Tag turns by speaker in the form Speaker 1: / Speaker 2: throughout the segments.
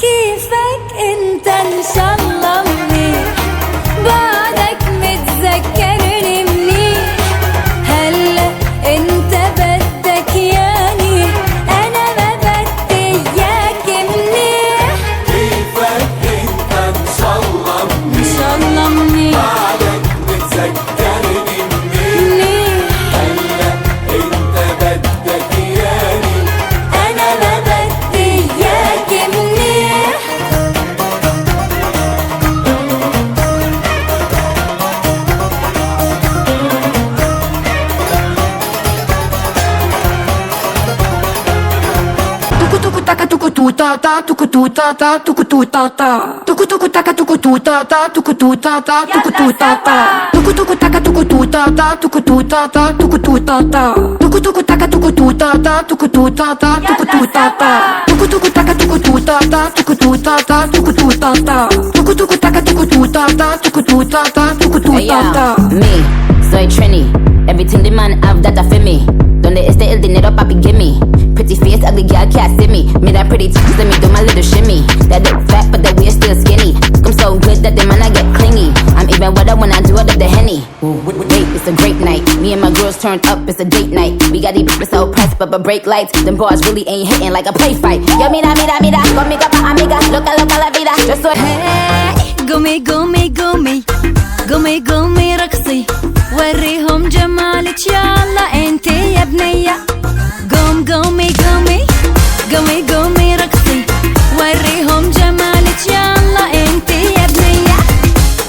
Speaker 1: كيفك انت ان شاء الله منيح، بعدك متذكرني منيح. هلا انت بدك ياني، انا ما بدي اياك منيح.
Speaker 2: كيفك انت ان شاء الله منيح،
Speaker 1: ان شاء الله منيح،
Speaker 2: بعدك متذكرني منيح. هلا انت بدك ياني،
Speaker 1: انا ما بدي اياك منيح.
Speaker 3: Tuku tuku taka tuku tu ta ta tuku tu ta ta tuku tu ta ta tuku tuku taka tuku tu ta ta tuku tu ta ta tuku tu ta ta tuku tuku taka tuku tu ta ta tuku tu ta ta tuku tu ta ta tuku tuku taka tuku tu ta ta tuku tu ta ta tuku tu ta ta tuku tuku taka tuku tu ta ta tuku tu ta ta tuku tu ta ta tuku tuku taka tuku tu ta ta tuku tu ta ta tuku tu ta ta.
Speaker 4: Me, soy Trini. Everything the man have that I feel me. Donde esté el dinero, papi, gimme. Pretty face, ugly girl can't see me. Me that pretty tits, let me do my little shimmy. That look fat, but the waist still skinny. I'm so good that the man I get clingy. I'm even wetter when I do it up the Henny. Wait, it's a great night. Me and my girls turned up, it's a date night. We got these bitches so pressed, but break lights. Them bars really ain't hitting like a play fight. Yo, mira, mira, mira, conmigo pa' amiga. Loca, loca la vida, yo soy.
Speaker 1: Hey, قومي قومي قومي قومي قومي رقصي، وريهم جمالك يلا انت يا بنية. قوم قومي قومي قومي قومي رقصي، وريهم جمالك يلا انت يا بنية.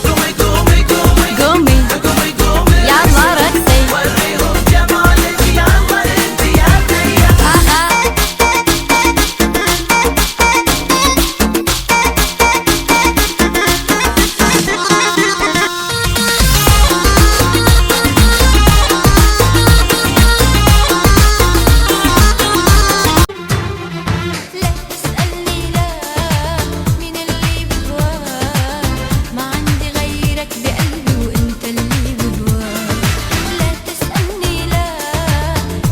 Speaker 1: قومي قومي قومي قومي قومي قومي يلا رقصي، وريهم جمالك يلا انت يا بنية. لا تسألني لا، مين اللي بهواك؟ ما عندي غيرك بقلبي وانت اللي بهواك. لا تسألني لا،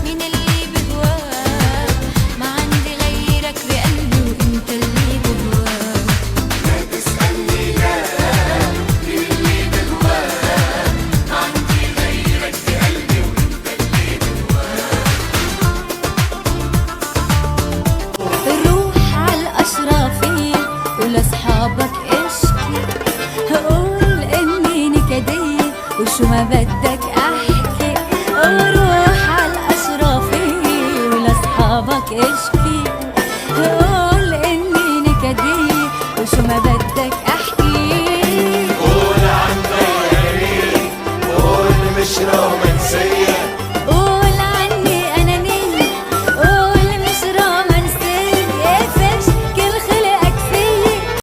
Speaker 1: مين اللي بهواك؟ ما عندي غيرك بقلبي وانت اللي بهواك. لا تسألني لا، مين اللي بهواك؟ ما عندي غيرك بقلبي وانت اللي بهواك. روح عالأشرافية ولأصحابك اشكي، قول إني نكدية وشو ما بدك أحكي. روح عالأشرافية ولأصحابك اشكي،